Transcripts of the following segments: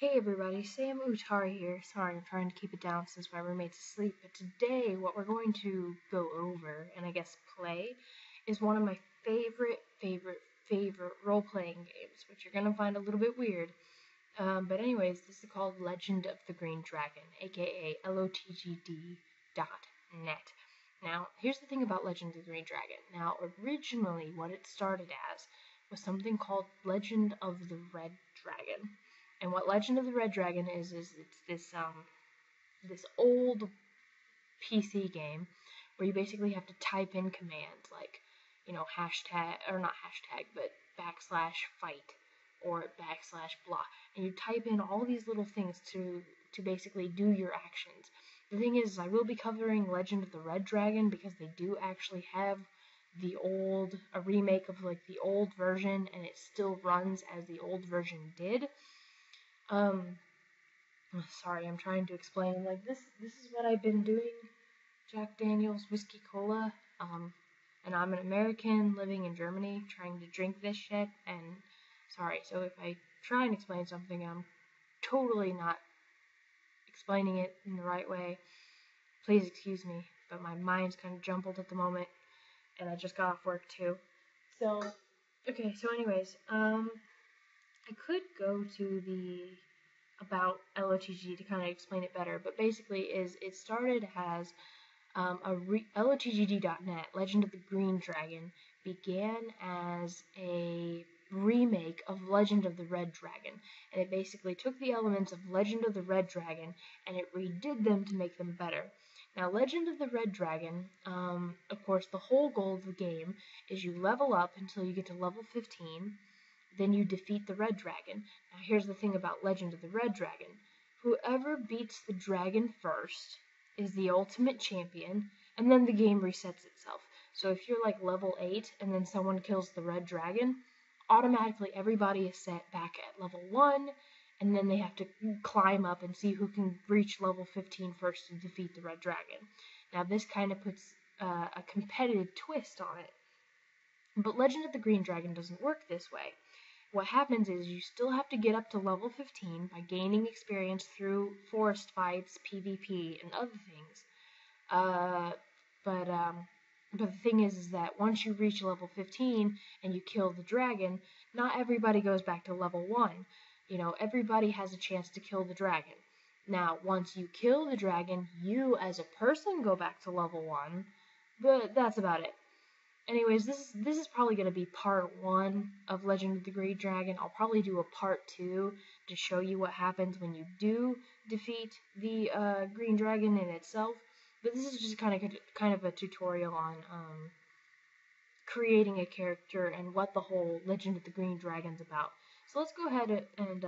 Hey everybody, Sam Utari here. Sorry, I'm trying to keep it down since my roommate's asleep, but today what we're going to go over, and I guess play, is one of my favorite role-playing games, which you're gonna find a little bit weird. But anyways, this is called Legend of the Green Dragon, aka LotGD.net. Now, here's the thing about Legend of the Green Dragon. Now, originally what it started as was something called Legend of the Red Dragon. And what Legend of the Red Dragon is it's this old PC game where you basically have to type in commands like, hashtag, or not hashtag, but \fight or \blah. And you type in all these little things to basically do your actions. The thing is, I will be covering Legend of the Red Dragon because they do actually have a remake of like the old version, and it still runs as the old version did. Sorry, I'm trying to explain. Like this is what I've been doing. Jack Daniel's Whiskey Cola. And I'm an American living in Germany trying to drink this shit. And sorry, so if I try and explain something, I'm totally not explaining it in the right way. Please excuse me, but my mind's kind of jumbled at the moment, and I just got off work too. So, okay, so anyways, I could go to the about LOTG to kind of explain it better, but basically it started as LOTGD.net, Legend of the Green Dragon, began as a remake of Legend of the Red Dragon, and it basically took the elements of Legend of the Red Dragon and it redid them to make them better. Now, Legend of the Red Dragon, of course, the whole goal of the game is you level up until you get to level 15, then you defeat the Red Dragon. Now, here's the thing about Legend of the Red Dragon. Whoever beats the dragon first is the ultimate champion, and then the game resets itself. So if you're like level 8 and then someone kills the Red Dragon, automatically everybody is set back at level 1, and then they have to climb up and see who can reach level 15 first to defeat the Red Dragon. Now this kind of puts a competitive twist on it. But Legend of the Green Dragon doesn't work this way. What happens is you still have to get up to level 15 by gaining experience through forest fights, PvP, and other things. But the thing is that once you reach level 15 and you kill the dragon, not everybody goes back to level 1. Everybody has a chance to kill the dragon. Now, once you kill the dragon, you as a person go back to level 1, but that's about it. Anyways, this is probably going to be part 1 of Legend of the Green Dragon. I'll probably do a part 2 to show you what happens when you do defeat the Green Dragon in itself. But this is just kind of a tutorial on creating a character and what the whole Legend of the Green Dragon's about. So let's go ahead and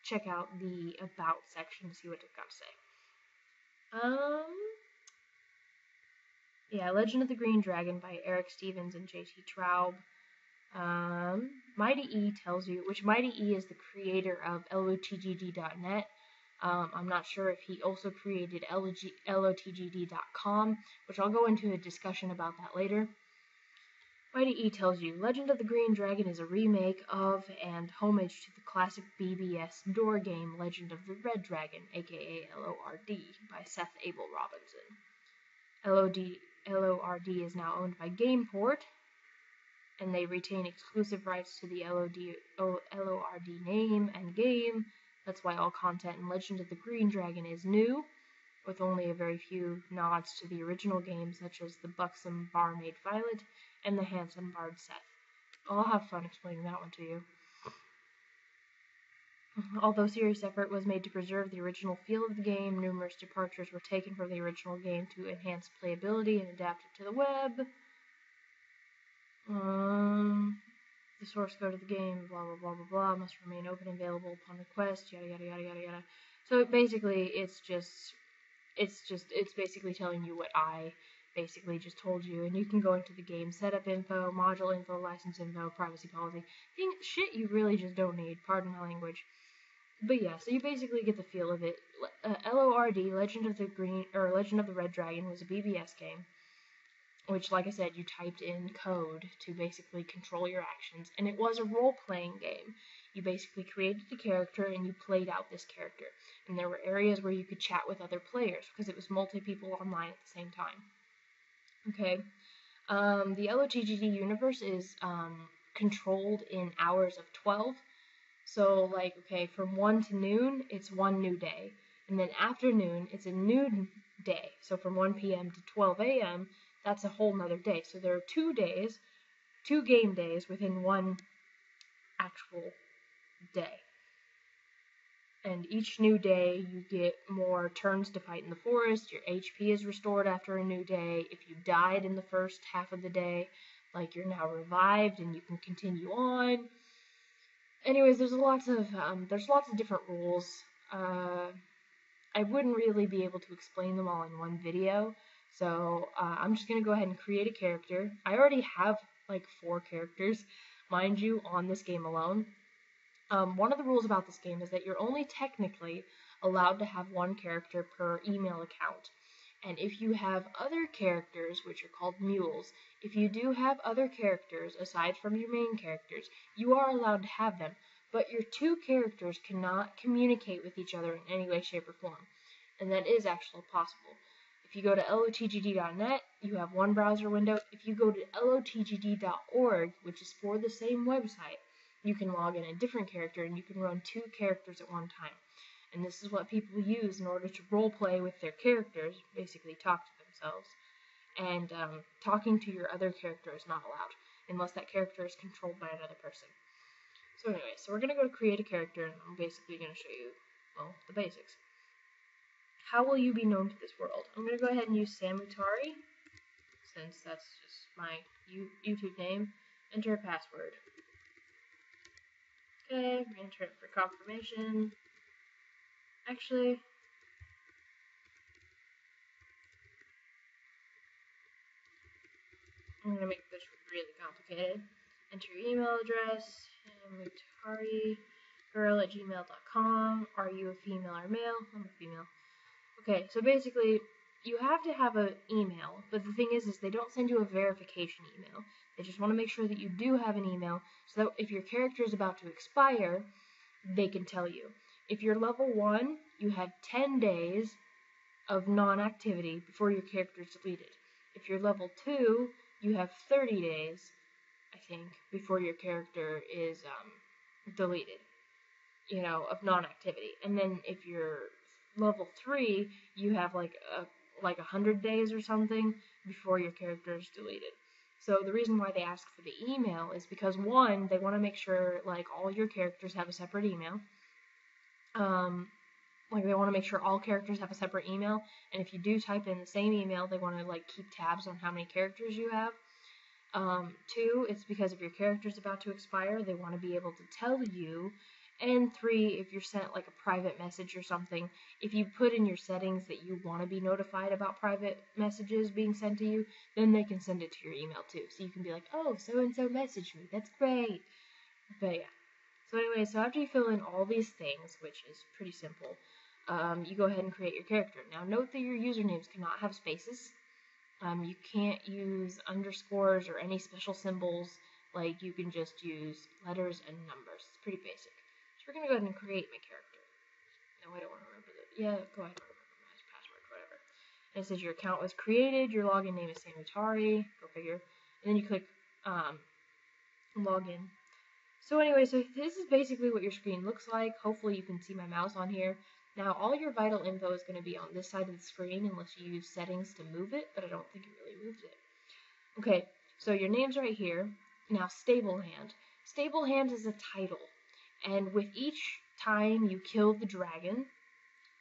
check out the About section to see what it's got to say. Yeah, Legend of the Green Dragon by Eric Stevens and J.T. Traub. Mighty E tells you, which Mighty E is the creator of LOTGD.net. I'm not sure if he also created LOTGD.com, which I'll go into a discussion about that later. Mighty E tells you, Legend of the Green Dragon is a remake of and homage to the classic BBS door game Legend of the Red Dragon, aka LORD, by Seth Abel Robinson. LORD is now owned by GamePort, and they retain exclusive rights to the LORD name and game. That's why all content in Legend of the Green Dragon is new, with only a very few nods to the original game, such as the buxom barmaid Violet and the handsome bard Seth. I'll have fun explaining that one to you. Although serious effort was made to preserve the original feel of the game, numerous departures were taken from the original game to enhance playability and adapt it to the web. The source code of the game, blah blah blah blah blah, must remain open and available upon request, yada yada yada yada yada. So basically, it's basically telling you what I basically just told you, and you can go into the game setup info, module info, license info, privacy policy, shit you really just don't need. Pardon my language. But yeah, so you basically get the feel of it. LORD, Legend of the Red Dragon, was a BBS game. which, like I said, you typed in code to basically control your actions, and it was a role-playing game. You basically created a character and you played out this character, and there were areas where you could chat with other players because it was multi-people online at the same time. Okay, the LotGD universe is controlled in hours of 12. So, like, okay, from 1 to noon, it's one new day. And then afternoon, it's a new day. So from 1 p.m. to 12 a.m., that's a whole nother day. So there are 2 days, 2 game days within one actual day. And each new day, you get more turns to fight in the forest. Your HP is restored after a new day. If you died in the first half of the day, like, you're now revived and you can continue on. Anyways, there's lots of different rules. I wouldn't really be able to explain them all in one video, so I'm just gonna go ahead and create a character. I already have like 4 characters, mind you, on this game alone. One of the rules about this game is that you're only technically allowed to have 1 character per email account. And if you have other characters, which are called mules, if you do have other characters aside from your main characters, you are allowed to have them, but your 2 characters cannot communicate with each other in any way, shape, or form. And that is actually possible. If you go to lotgd.net, you have 1 browser window. If you go to lotgd.org, which is for the same website, you can log in a different character and you can run 2 characters at one time. And this is what people use in order to roleplay with their characters, basically talk to themselves. And talking to your other character is not allowed, unless that character is controlled by another person. So anyway, so we're going to go to create a character, and I'm basically going to show you, well, the basics. How will you be known to this world? I'm going to go ahead and use Samutari, since that's just my YouTube name. Enter a password. Okay, enter it for confirmation. Actually, I'm going to make this really complicated. Enter your email address, mutari@gmail.com. Are you a female or male? I'm a female. Okay, so basically, you have to have an email, but the thing is they don't send you a verification email. They just want to make sure that you do have an email, so that if your character is about to expire, they can tell you. If you're level 1, you have 10 days of non-activity before your character is deleted. If you're level 2, you have 30 days, I think, before your character is deleted, of non-activity. And then if you're level 3, you have like 100 days or something before your character is deleted. So the reason why they ask for the email is because, 1, they want to make sure like all your characters have a separate email. They want to make sure all characters have a separate email, and if you do type in the same email, they want to like keep tabs on how many characters you have. 2, it's because if your character is about to expire, they want to be able to tell you. And 3, if you're sent like a private message or something, if you put in your settings that you want to be notified about private messages being sent to you, then they can send it to your email too. So you can be like, oh, so-and-so messaged me, that's great. But yeah. So anyway, so after you fill in all these things, which is pretty simple, you go ahead and create your character. Now note that your usernames cannot have spaces. You can't use underscores or any special symbols. Like, you can just use letters and numbers. It's pretty basic. So we're going to go ahead and create my character. No, I don't want to remember that. Yeah, go ahead and remember my password, whatever. And it says your account was created, your login name is Samutari, go figure. And then you click login. So anyway, so this is basically what your screen looks like. Hopefully you can see my mouse on here. Now, all your vital info is going to be on this side of the screen unless you use settings to move it, but I don't think it really moves it. Okay, so your name's right here. Now, stable hand. Stable hand is a title, and with each time you kill the dragon,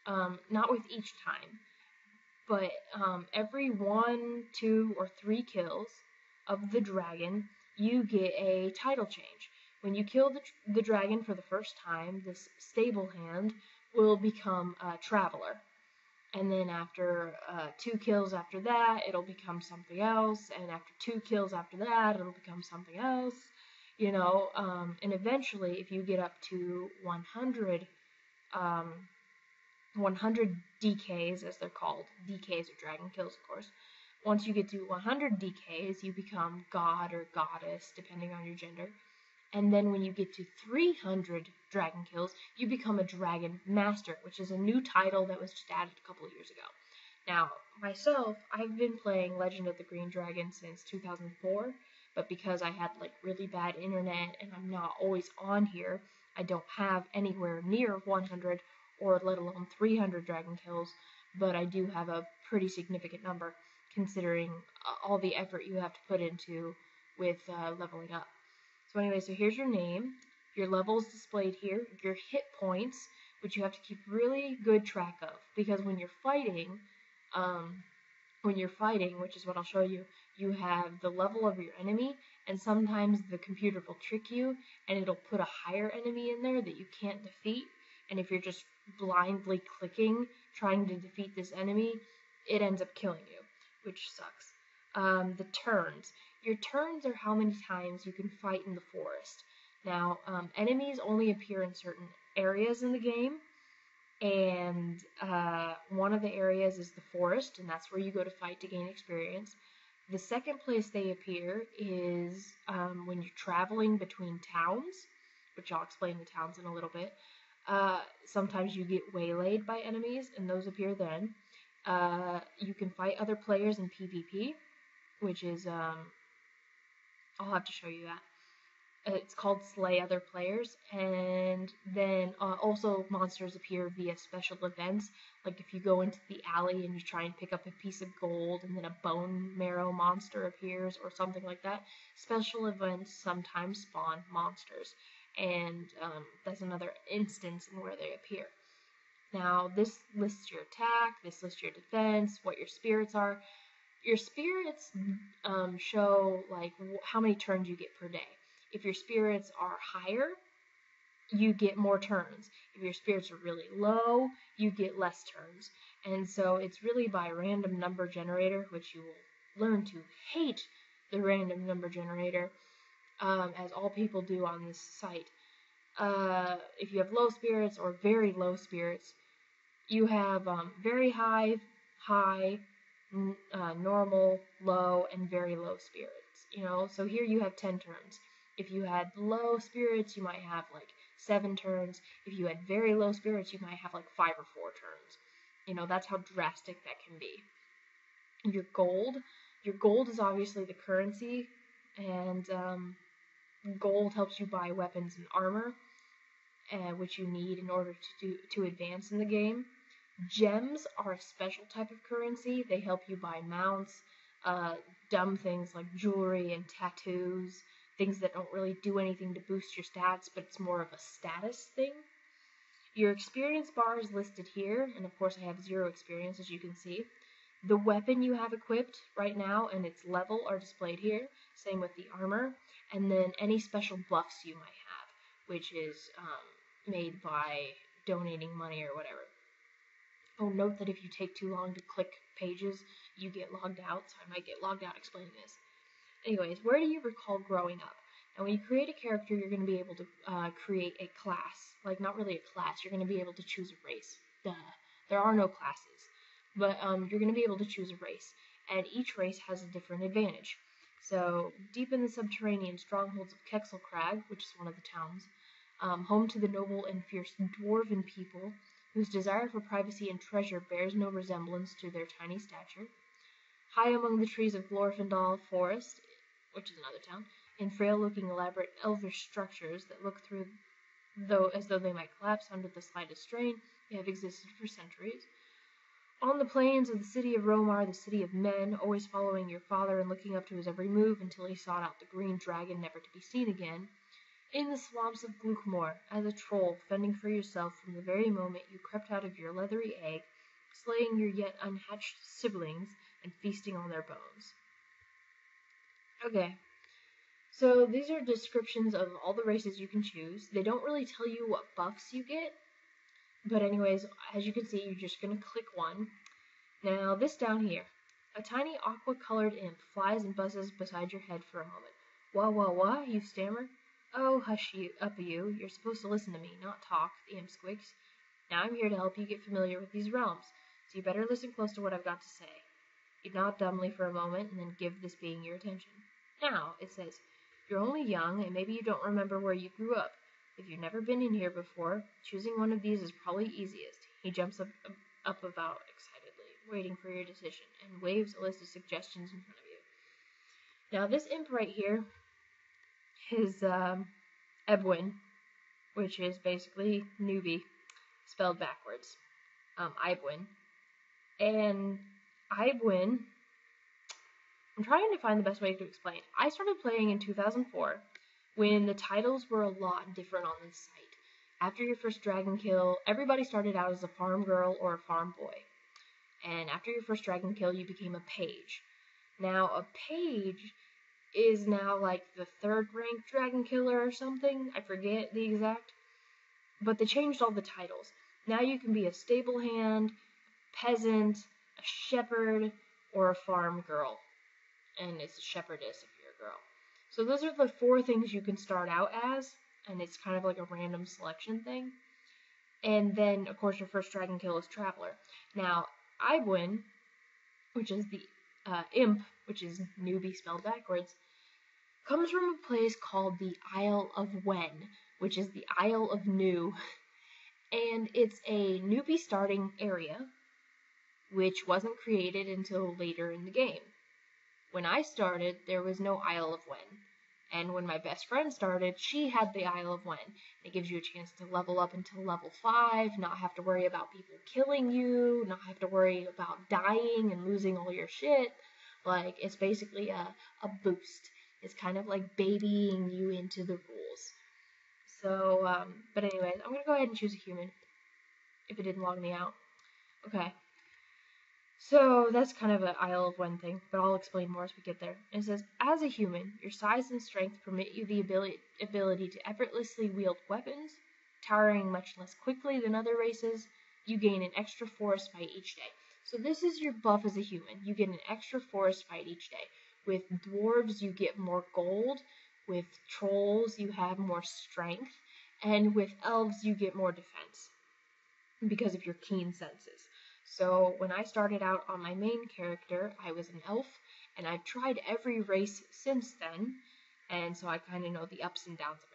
not with each time, but every 1, 2, or 3 kills of the dragon, you get a title change. When you kill the dragon for the first time, this stable hand will become a traveler. And then after 2 kills after that, it'll become something else. And after 2 kills after that, it'll become something else. And eventually, if you get up to 100 DKs, as they're called. DKs are dragon kills, of course. Once you get to 100 DKs, you become god or goddess, depending on your gender. And then when you get to 300 dragon kills, you become a dragon master, which is a new title that was just added a couple of years ago. Now, myself, I've been playing Legend of the Green Dragon since 2004, but because I had like really bad internet and I'm not always on here, I don't have anywhere near 100 or let alone 300 dragon kills, but I do have a pretty significant number considering all the effort you have to put into with leveling up. So anyway, so here's your name, your levels displayed here, your hit points, which you have to keep really good track of, because when you're fighting, which is what I'll show you, you have the level of your enemy, and sometimes the computer will trick you, and it'll put a higher enemy in there that you can't defeat, and if you're just blindly clicking, trying to defeat this enemy, it ends up killing you, which sucks. The turns. Your turns are how many times you can fight in the forest. Now, enemies only appear in certain areas in the game, and one of the areas is the forest, and that's where you go to fight to gain experience. The second place they appear is when you're traveling between towns, which I'll explain the towns in a little bit. Sometimes you get waylaid by enemies, and those appear then. You can fight other players in PvP, which is, I'll have to show you that. It's called Slay Other Players, and then also monsters appear via special events, like if you go into the alley and you try and pick up a piece of gold, and then a bone marrow monster appears, or something like that. Special events sometimes spawn monsters, and that's another instance in where they appear. Now, this lists your attack, this lists your defense, what your spirits are. Your spirits show like how many turns you get per day. If your spirits are higher, you get more turns. If your spirits are really low, you get less turns. And so it's really by random number generator, which you will learn to hate the random number generator, as all people do on this site. If you have low spirits or very low spirits, you have very high, normal, low, and very low spirits. So here you have 10 turns. If you had low spirits, you might have like 7 turns. If you had very low spirits, you might have like 5 or 4 turns. That's how drastic that can be. Your gold is obviously the currency, and gold helps you buy weapons and armor, which you need in order to advance in the game. Gems are a special type of currency. They help you buy mounts, dumb things like jewelry and tattoos, things that don't really do anything to boost your stats, but it's more of a status thing. Your experience bar is listed here, and of course I have 0 experience, as you can see. The weapon you have equipped right now and its level are displayed here, same with the armor, and then any special buffs you might have, which is made by donating money or whatever. Oh, note that if you take too long to click pages, you get logged out, so I might get logged out explaining this. Anyways, where do you recall growing up? Now, when you create a character, you're going to be able to create a class. Like, not really a class, you're going to be able to choose a race. Duh. There are no classes. But you're going to be able to choose a race, and each race has a different advantage. So, deep in the subterranean strongholds of Kexelkrag, which is one of the towns, home to the noble and fierce dwarven people, whose desire for privacy and treasure bears no resemblance to their tiny stature. High among the trees of Glorfindel Forest, which is another town, in frail-looking elaborate elvish structures that look through as though they might collapse under the slightest strain, they have existed for centuries. On the plains of the city of Romar, the city of men, always following your father and looking up to his every move until he sought out the green dragon never to be seen again. In the swamps of Gluckmore, as a troll, fending for yourself from the very moment you crept out of your leathery egg, slaying your yet unhatched siblings, and feasting on their bones. Okay, so these are descriptions of all the races you can choose. They don't really tell you what buffs you get, but anyways, as you can see, you're just going to click one. Now, this down here, a tiny aqua-colored imp flies and buzzes beside your head for a moment. Wah, you stammer. Oh, hush you, you're supposed to listen to me, not talk, the imp squeaks. Now I'm here to help you get familiar with these realms, so you better listen close to what I've got to say. You nod dumbly for a moment and then give this being your attention. Now, it says, you're only young and maybe you don't remember where you grew up. If you've never been in here before, choosing one of these is probably easiest. He jumps up about excitedly, waiting for your decision, and waves a list of suggestions in front of you. Now, this imp right here is Ebwin, which is basically newbie, spelled backwards. Ibwin. And Ibwin, I'm trying to find the best way to explain. I started playing in 2004 when the titles were a lot different on this site. After your first dragon kill, everybody started out as a farm girl or a farm boy. And after your first dragon kill, you became a page. Now, a page is now like the 3rd ranked dragon killer or something. I forget the exact. But they changed all the titles. Now you can be a stable hand, peasant, a shepherd, or a farm girl. And it's a shepherdess if you're a girl. So those are the 4 things you can start out as, and it's kind of like a random selection thing. And then, of course, your first dragon kill is Traveler. Now, Ibwin, which is the imp, which is newbie spelled backwards, comes from a place called the Isle of Wen, which is the Isle of New. And it's a newbie starting area, which wasn't created until later in the game. When I started, there was no Isle of Wen. And when my best friend started, she had the Isle of Wen. It gives you a chance to level up until level 5, not have to worry about people killing you, not have to worry about dying and losing all your shit. Like, it's basically a boost. It's kind of like babying you into the rules. So, but anyways, I'm going to go ahead and choose a human, if it didn't log me out. Okay. So that's kind of an Isle of Wen thing, but I'll explain more as we get there. It says, as a human, your size and strength permit you the ability to effortlessly wield weapons, towering much less quickly than other races. You gain an extra forest fight each day. So this is your buff as a human. You get an extra forest fight each day. With dwarves, you get more gold. With trolls, you have more strength. And with elves, you get more defense because of your keen senses. So when I started out on my main character, I was an elf, and I've tried every race since then, and so I kind of know the ups and downs of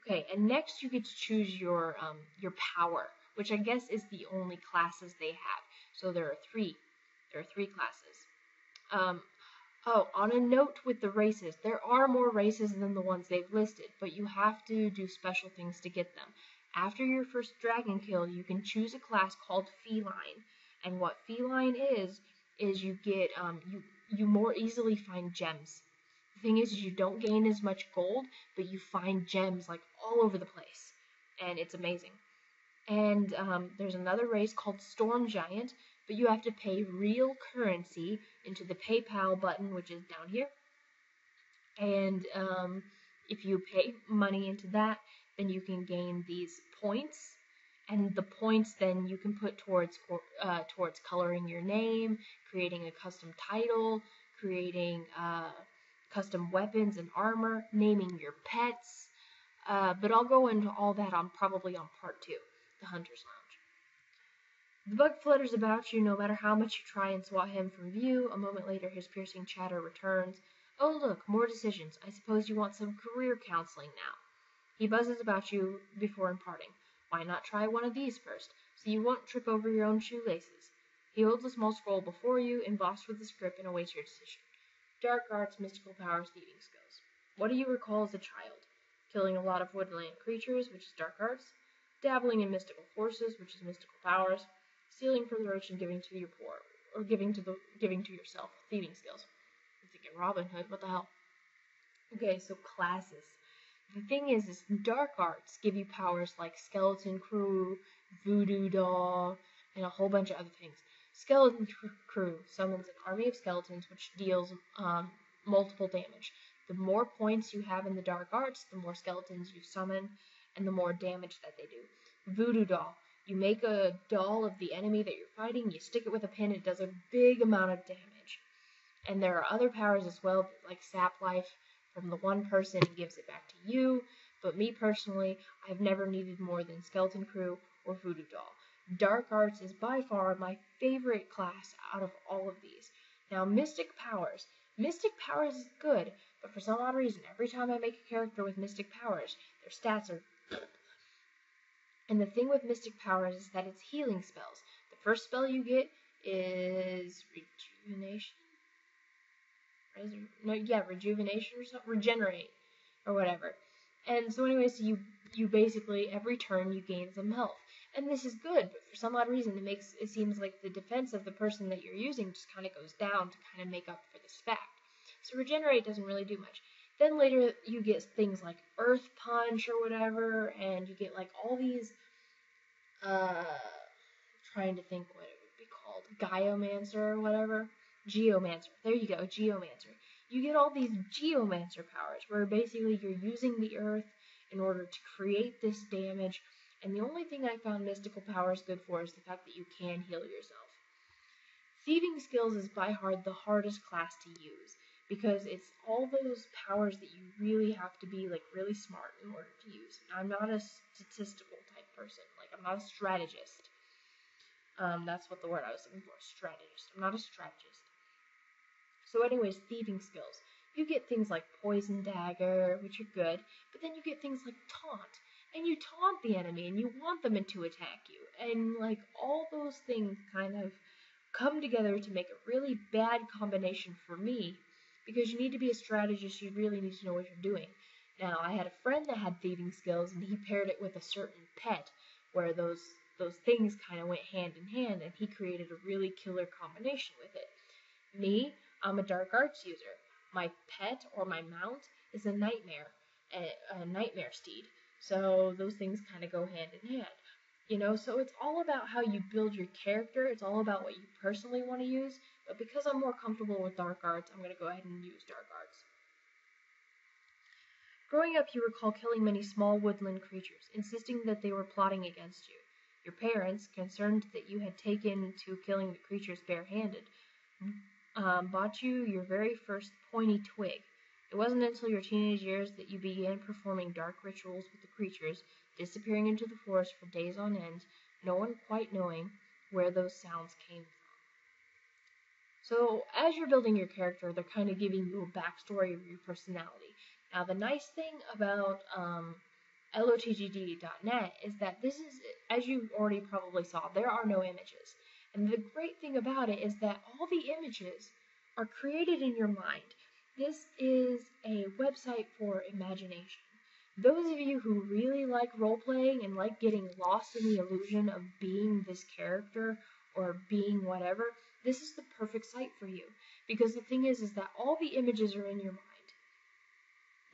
everything. Okay, and next you get to choose your power, which I guess is the only classes they have. So there are 3. There are 3 classes. Oh, on a note with the races, there are more races than the ones they've listed, but you have to do special things to get them. After your first dragon kill, you can choose a class called Feline, and what Feline is you get you more easily find gems. The thing is you don't gain as much gold, but you find gems like all over the place, and it's amazing. And there's another race called Storm Giant, but you have to pay real currency into the PayPal button, which is down here. And if you pay money into that, then you can gain these points, and the points then you can put towards coloring your name, creating a custom title, creating custom weapons and armor, naming your pets. But I'll go into all that probably on part 2, the Hunter's Lounge. The bug flutters about you no matter how much you try and swat him from view. A moment later, his piercing chatter returns. Oh look, more decisions. I suppose you want some career counseling now. He buzzes about you before imparting. Why not try one of these first, so you won't trip over your own shoelaces? He holds a small scroll before you, embossed with a script, and awaits your decision. Dark arts, mystical powers, thieving skills. What do you recall as a child? Killing a lot of woodland creatures, which is dark arts. Dabbling in mystical forces, which is mystical powers. Stealing from the rich and giving to your poor, or giving to yourself, thieving skills. I'm thinking Robin Hood. What the hell? Okay, so classes. The thing is dark arts give you powers like Skeleton Crew, Voodoo Doll, and a whole bunch of other things. Skeleton Crew summons an army of skeletons which deals multiple damage. The more points you have in the dark arts, the more skeletons you summon, and the more damage that they do. Voodoo Doll. You make a doll of the enemy that you're fighting, you stick it with a pin, it does a big amount of damage. And there are other powers as well, like Sap Life, from the one person and gives it back to you, but me personally, I've never needed more than Skeleton Crew or Voodoo Doll. Dark Arts is by far my favorite class out of all of these. Now, Mystic Powers. Mystic Powers is good, but for some odd reason, every time I make a character with Mystic Powers, their stats are... And the thing with Mystic Powers is that it's healing spells. The first spell you get is Rejuvenation? Rejuvenation or something? Regenerate, or whatever. And so anyways, you basically, every turn, you gain some health. And this is good, but for some odd reason, it seems like the defense of the person that you're using just kind of goes down to kind of make up for this fact. So Regenerate doesn't really do much. Then later, you get things like Earth Punch or whatever, and you get like all these, trying to think what it would be called, Geomancer or whatever. Geomancer. There you go, Geomancer. You get all these Geomancer powers, where basically you're using the earth in order to create this damage, and the only thing I found mystical powers good for is the fact that you can heal yourself. Thieving Skills is by far the hardest class to use, because it's all those powers that you really have to be like really smart in order to use. I'm not a statistical type person, like I'm not a strategist. That's what the word I was looking for, strategist. I'm not a strategist. So anyways, Thieving Skills. You get things like Poison Dagger, which are good, but then you get things like Taunt. And you taunt the enemy, and you want them to attack you. And, like, all those things kind of come together to make a really bad combination for me, because you need to be a strategist, you really need to know what you're doing. Now, I had a friend that had Thieving Skills, and he paired it with a certain pet, where those things kind of went hand in hand, and he created a really killer combination with it. Me, I'm a Dark Arts user. My pet, or my mount, is a Nightmare Steed. So those things kind of go hand in hand, you know, so it's all about how you build your character. It's all about what you personally want to use, but because I'm more comfortable with Dark Arts, I'm going to go ahead and use Dark Arts. Growing up, you recall killing many small woodland creatures, insisting that they were plotting against you. Your parents, concerned that you had taken to killing the creatures barehanded, bought you your very first pointy twig. It wasn't until your teenage years that you began performing dark rituals with the creatures, disappearing into the forest for days on end, no one quite knowing where those sounds came from. So, as you're building your character, they're kind of giving you a backstory of your personality. Now, the nice thing about LotGD.net is that this is, as you already probably saw, there are no images. And the great thing about it is that all the images are created in your mind. This is a website for imagination. Those of you who really like role-playing and like getting lost in the illusion of being this character or being whatever, this is the perfect site for you. Because the thing is that all the images are in your mind.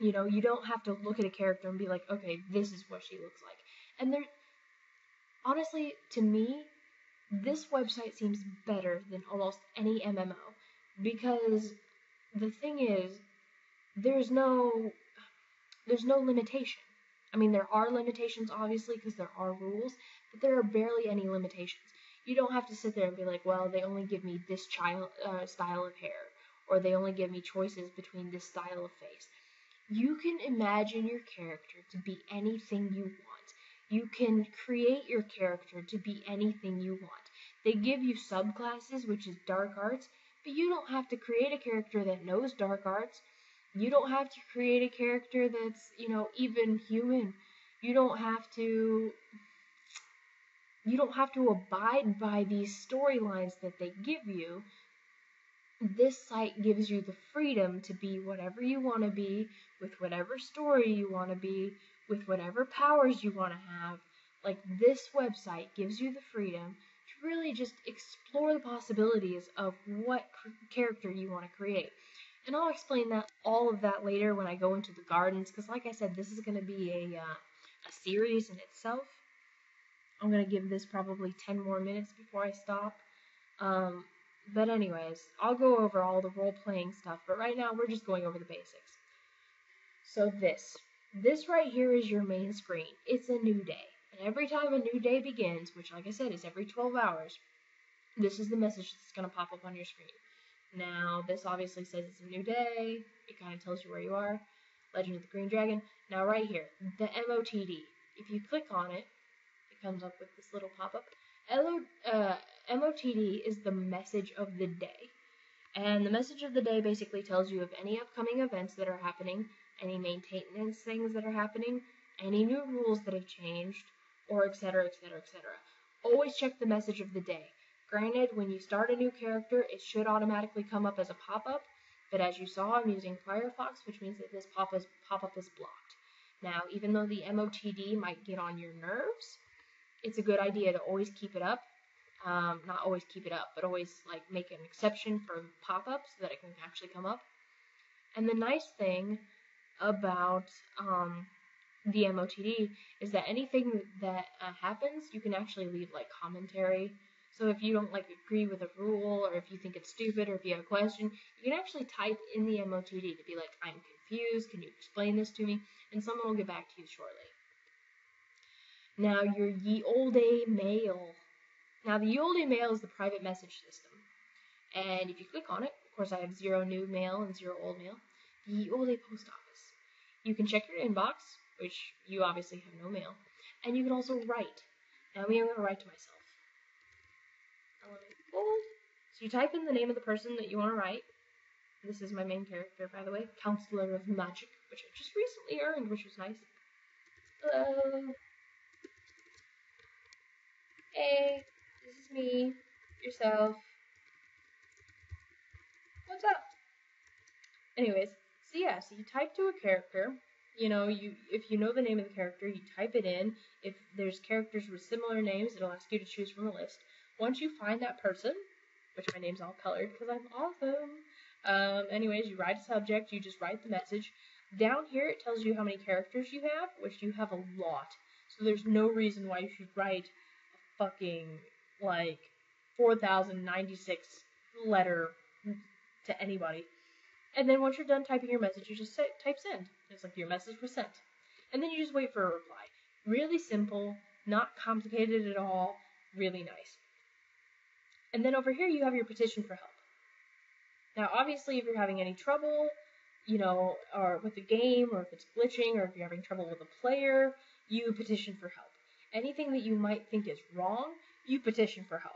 You know, you don't have to look at a character and be like, okay, this is what she looks like. And honestly, to me, this website seems better than almost any MMO. Because the thing is, there's no limitation. I mean, there are limitations, obviously, because there are rules, but there are barely any limitations. You don't have to sit there and be like, well, they only give me this style of hair, or they only give me choices between this style of face. You can imagine your character to be anything you want. You can create your character to be anything you want. They give you subclasses, which is Dark Arts, but you don't have to create a character that knows Dark Arts. You don't have to create a character that's, you know, even human. You don't have to abide by these storylines that they give you. This site gives you the freedom to be whatever you want to be, with whatever story you want to be, with whatever powers you want to have. Like, this website gives you the freedom to really just explore the possibilities of what character you want to create. And I'll explain all of that later when I go into the gardens, because like I said, this is going to be a series in itself. I'm going to give this probably 10 more minutes before I stop. But anyways, I'll go over all the role-playing stuff, but right now we're just going over the basics. So this right here is your main screen. It's a new day. And every time a new day begins, which like I said is every 12 hours, this is the message that's going to pop up on your screen. Now, this obviously says it's a new day. It kind of tells you where you are. Legend of the Green Dragon. Now, right here, the MOTD. If you click on it, it comes up with this little pop-up. MOTD is the message of the day. And the message of the day basically tells you of any upcoming events that are happening, any maintenance things that are happening, any new rules that have changed, or etc., etc., etc. Always check the message of the day. Granted, when you start a new character, it should automatically come up as a pop-up, but as you saw, I'm using Firefox, which means that this pop-up is blocked. Now, even though the MOTD might get on your nerves, it's a good idea to always keep it up. Not always keep it up, but always like make an exception for pop-ups so that it can actually come up. And the nice thing about the MOTD is that anything that happens, you can actually leave like commentary. So if you don't like agree with a rule, or if you think it's stupid, or if you have a question, you can actually type in the MOTD to be like, I'm confused, can you explain this to me? And someone will get back to you shortly. Now your ye olde mail. Now the ye olde mail is the private message system. And if you click on it, of course I have 0 new mail and 0 old mail, the ye olde post office. You can check your inbox, which you obviously have no mail, and you can also write. Now I'm going to write to myself. Elementgold. So you type in the name of the person that you want to write. This is my main character, by the way, Counselor of Magic, which I just recently earned, which was nice. Hello. Hey, this is me, yourself. What's up? Anyways, so yeah, so you type to a character. You know, if you know the name of the character, you type it in. If there's characters with similar names, it'll ask you to choose from a list. Once you find that person, which my name's all colored because I'm awesome. Anyways, you write a subject, you just write the message. Down here, it tells you how many characters you have, which you have a lot. So there's no reason why you should write a fucking, like, 4,096 letter to anybody. And then once you're done typing your message, you just type send. It's like your message was sent. And then you just wait for a reply. Really simple, not complicated at all, really nice. And then over here you have your petition for help. Now obviously if you're having any trouble, you know, or with the game, or if it's glitching, or if you're having trouble with a player, you petition for help. Anything that you might think is wrong, you petition for help.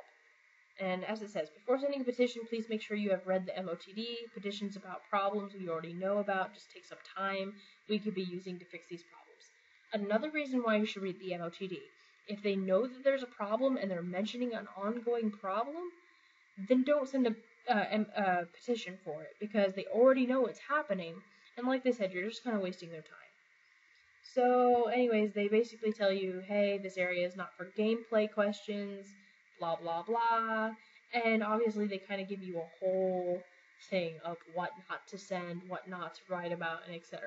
And as it says, before sending a petition, please make sure you have read the MOTD. Petitions about problems we already know about just takes up time we could be using to fix these problems. Another reason why you should read the MOTD. If they know that there's a problem and they're mentioning an ongoing problem, then don't send a petition for it, because they already know it's happening. And like they said, you're just kind of wasting their time. So anyways, they basically tell you, hey, this area is not for gameplay questions, blah, blah, blah. And obviously they kind of give you a whole thing of what not to send, what not to write about, and etc.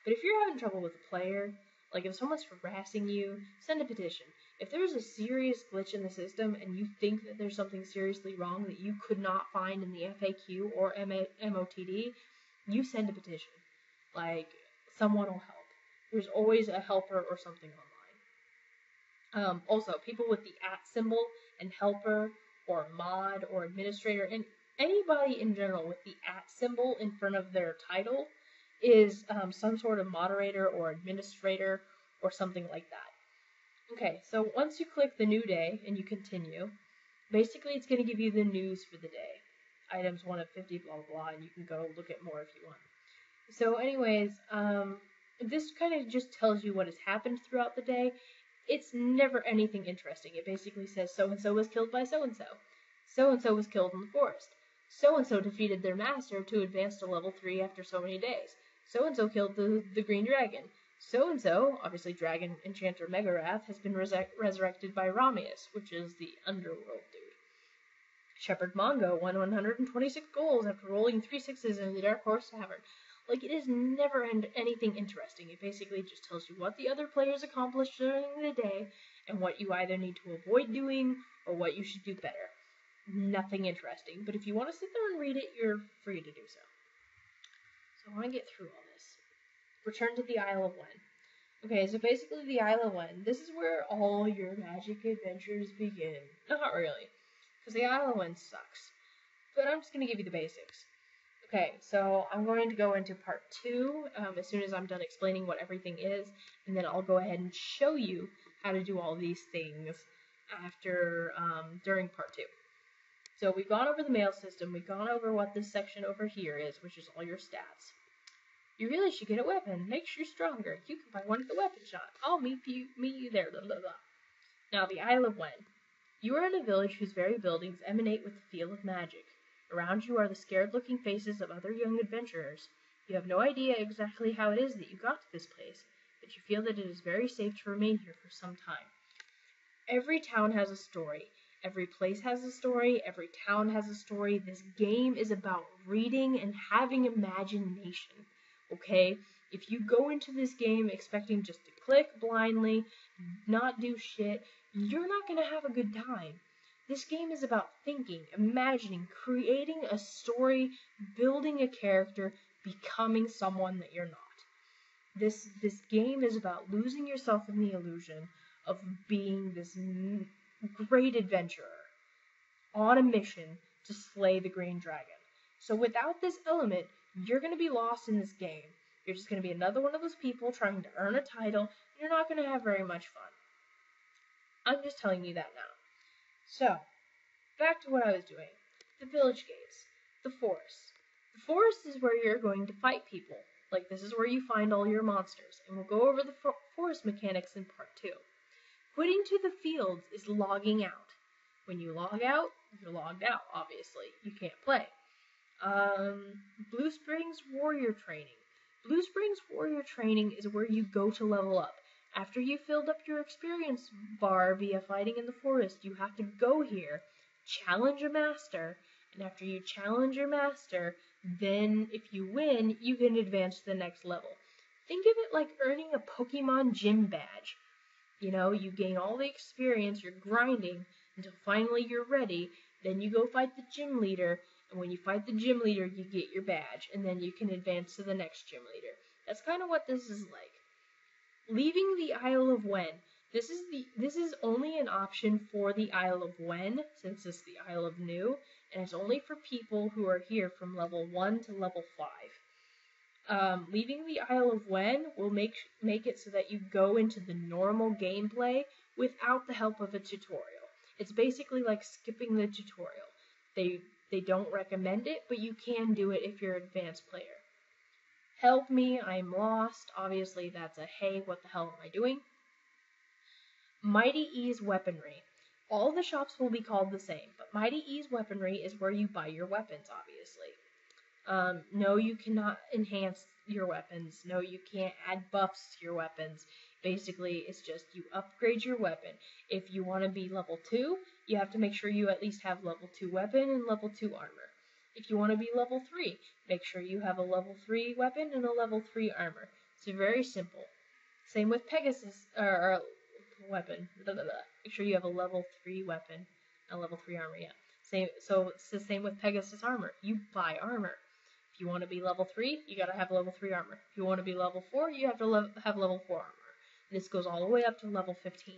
But if you're having trouble with a player, like if someone's harassing you, send a petition. If there's a serious glitch in the system and you think that there's something seriously wrong that you could not find in the FAQ or MOTD, you send a petition. Like, someone will help. There's always a helper or something online. Also, people with the @ symbol and helper or mod or administrator, and anybody in general with the @ symbol in front of their title is some sort of moderator or administrator or something like that. Okay, so once you click the new day and you continue, basically it's going to give you the news for the day. Items 1 of 50, blah, blah, blah, and you can go look at more if you want. So anyways, this kind of just tells you what has happened throughout the day. It's never anything interesting. It basically says so-and-so was killed by so-and-so. So-and-so was killed in the forest. So-and-so defeated their master to advance to level 3 after so many days. So-and-so killed the green dragon. So-and-so, obviously Dragon Enchanter Megarath, has been resurrected by Ramius, which is the underworld dude. Shepherd Mongo won 126 goals after rolling 3 6s in the Dark Horse Tavern. Like, it is never anything interesting. It basically just tells you what the other players accomplished during the day, and what you either need to avoid doing, or what you should do better. Nothing interesting, but if you want to sit there and read it, you're free to do so. So I want to get through all this. Return to the Isle of Wen. Okay, so basically the Isle of Wen, this is where all your magic adventures begin. Not really, because the Isle of Wen sucks. But I'm just going to give you the basics. Okay, so I'm going to go into part 2 as soon as I'm done explaining what everything is, and then I'll go ahead and show you how to do all these things during part 2. So we've gone over the mail system, we've gone over what this section over here is, which is all your stats. You really should get a weapon, makes you stronger. You can buy one at the weapon shop. I'll meet you there, blah blah blah. Now the Isle of Wen. You are in a village whose very buildings emanate with the feel of magic. Around you are the scared-looking faces of other young adventurers. You have no idea exactly how it is that you got to this place, but you feel that it is very safe to remain here for some time. Every town has a story. Every place has a story. Every town has a story. This game is about reading and having imagination, okay? If you go into this game expecting just to click blindly, not do shit, you're not going to have a good time. This game is about thinking, imagining, creating a story, building a character, becoming someone that you're not. This game is about losing yourself in the illusion of being this great adventurer on a mission to slay the green dragon. So without this element, you're going to be lost in this game. You're just going to be another one of those people trying to earn a title, and you're not going to have very much fun. I'm just telling you that now. So, back to what I was doing. The village gates. The forest. The forest is where you're going to fight people. Like, this is where you find all your monsters. And we'll go over the forest mechanics in part 2. Quitting to the fields is logging out. When you log out, you're logged out, obviously. You can't play. Blue Springs Warrior Training. Blue Springs Warrior Training is where you go to level up. After you filled up your experience bar via fighting in the forest, you have to go here, challenge a master, and after you challenge your master, then if you win, you can advance to the next level. Think of it like earning a Pokemon gym badge. You know, you gain all the experience, you're grinding until finally you're ready, then you go fight the gym leader, and when you fight the gym leader, you get your badge, and then you can advance to the next gym leader. That's kind of what this is like. Leaving the Isle of Wen. This is only an option for the Isle of Wen, since it's the Isle of New, and it's only for people who are here from level 1 to level 5. Leaving the Isle of Wen will make it so that you go into the normal gameplay without the help of a tutorial. It's basically like skipping the tutorial. They don't recommend it, but you can do it if you're an advanced player. Help me, I'm lost. Obviously, that's a hey, what the hell am I doing? Mighty E's Weaponry. All the shops will be called the same, but Mighty E's Weaponry is where you buy your weapons, obviously. No, you cannot enhance your weapons. No, you can't add buffs to your weapons. Basically, it's just you upgrade your weapon. If you want to be level 2, you have to make sure you at least have level 2 weapon and level 2 armor. If you want to be level 3, make sure you have a level 3 weapon and a level 3 armor. It's very simple. Same with Pegasus, or weapon. Make sure you have a level 3 weapon and a level 3 armor, yeah. So it's the same with Pegasus armor. You buy armor. If you want to be level 3, you gotta have level 3 armor. If you want to be level 4, you have to have level 4 armor. This goes all the way up to level 15.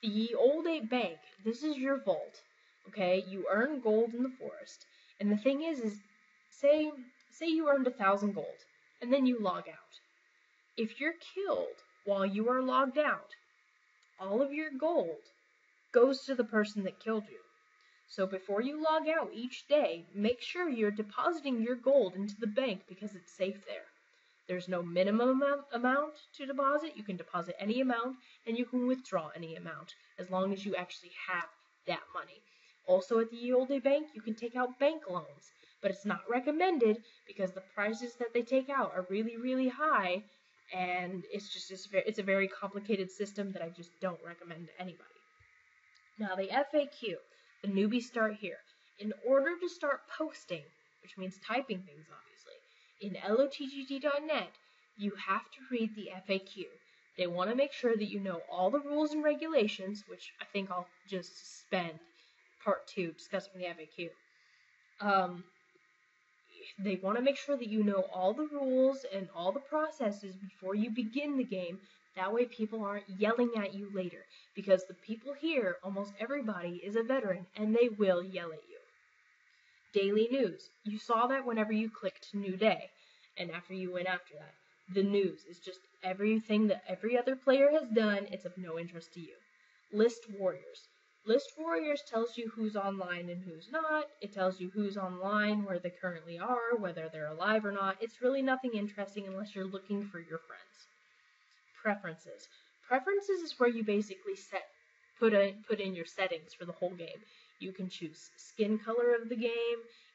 The Ye Olde Bank. This is your vault. Okay, you earn gold in the forest. And the thing is say you earned 1,000 gold, and then you log out. If you're killed while you are logged out, all of your gold goes to the person that killed you. So before you log out each day, make sure you're depositing your gold into the bank because it's safe there. There's no minimum amount to deposit. You can deposit any amount, and you can withdraw any amount, as long as you actually have that money. Also at the Ye Olde Bank, you can take out bank loans, but it's not recommended because the prices that they take out are really, really high, and it's a very complicated system that I just don't recommend to anybody. Now the FAQ, the newbies start here. In order to start posting, which means typing things obviously, in LotGD.net, you have to read the FAQ. They want to make sure that you know all the rules and regulations, which I think I'll just spend part 2 discussing the FAQ. They want to make sure that you know all the rules and all the processes before you begin the game. That way people aren't yelling at you later. Because the people here, almost everybody, is a veteran, and they will yell at you. Daily news. You saw that whenever you clicked New Day, and after you went after that. The news is just everything that every other player has done. It's of no interest to you. List Warriors. List Warriors tells you who's online and who's not. It tells you who's online, where they currently are, whether they're alive or not. It's really nothing interesting unless you're looking for your friends. Preferences. Preferences is where you basically put in your settings for the whole game. You can choose skin color of the game.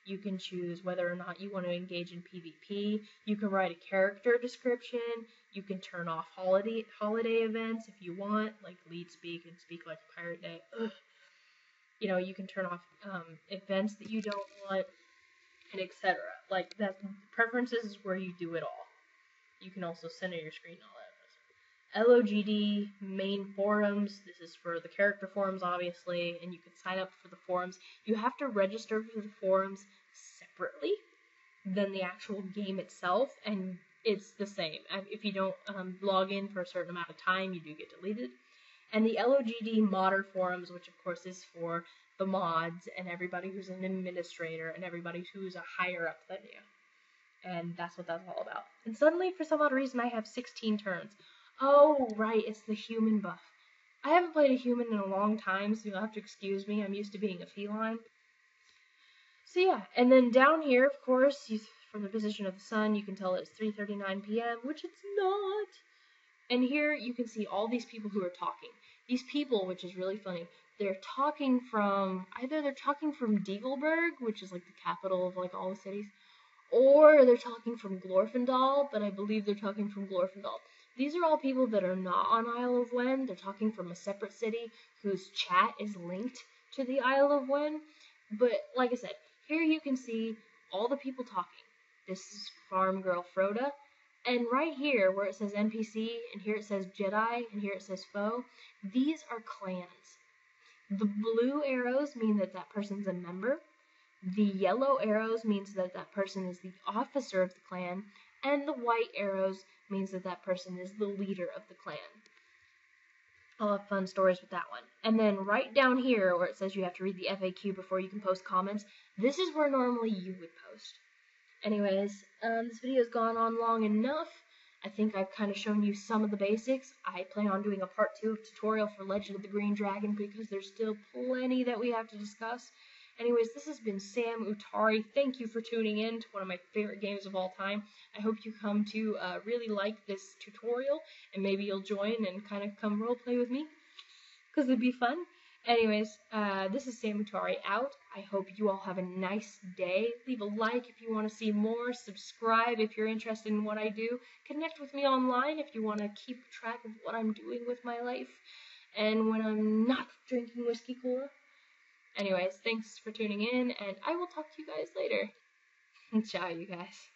You can choose whether or not you want to engage in PvP. You can write a character description. You can turn off holiday events if you want, like lead speak and speak like a pirate day. Ugh. You know, you can turn off events that you don't want, and etc. Like that. Preferences is where you do it all. You can also center your screen and all that. LOGD main forums. This is for the character forums, obviously, and you can sign up for the forums. You have to register for the forums separately than the actual game itself, and it's the same. If you don't log in for a certain amount of time, you do get deleted. And the LOGD modder forums, which of course is for the mods and everybody who's an administrator and everybody who's a higher up than you. And that's what that's all about. And suddenly, for some odd reason, I have 16 turns. Oh, right, it's the human buff. I haven't played a human in a long time, so you'll have to excuse me. I'm used to being a feline. So yeah, and then down here, of course, from the position of the sun, you can tell it's 3:39 p.m., which it's not. And here you can see all these people who are talking. These people, which is really funny, they're talking from, either they're talking from Diegelberg, which is like the capital of like all the cities, or they're talking from Glorfindel, but I believe they're talking from Glorfindel. These are all people that are not on Isle of Wen. They're talking from a separate city whose chat is linked to the Isle of Wen. But like I said, here you can see all the people talking. This is Farm Girl Froda. And right here where it says NPC, and here it says Jedi, and here it says foe, these are clans. The blue arrows mean that that person's a member. The yellow arrows means that that person is the officer of the clan. And the white arrows means that that person is the leader of the clan. I'll have fun stories with that one. And then right down here where it says you have to read the FAQ before you can post comments, this is where normally you would post. Anyways, this video's gone on long enough. I think I've kind of shown you some of the basics. I plan on doing a part 2 of tutorial for Legend of the Green Dragon because there's still plenty that we have to discuss. Anyways, this has been Sam Utari. Thank you for tuning in to one of my favorite games of all time. I hope you come to really like this tutorial, and maybe you'll join and kind of come roleplay with me, because it'd be fun. Anyways, this is Sam Utari out. I hope you all have a nice day. Leave a like if you want to see more. Subscribe if you're interested in what I do. Connect with me online if you want to keep track of what I'm doing with my life, and when I'm not drinking whiskey cola. Anyways, thanks for tuning in, and I will talk to you guys later. Ciao, you guys.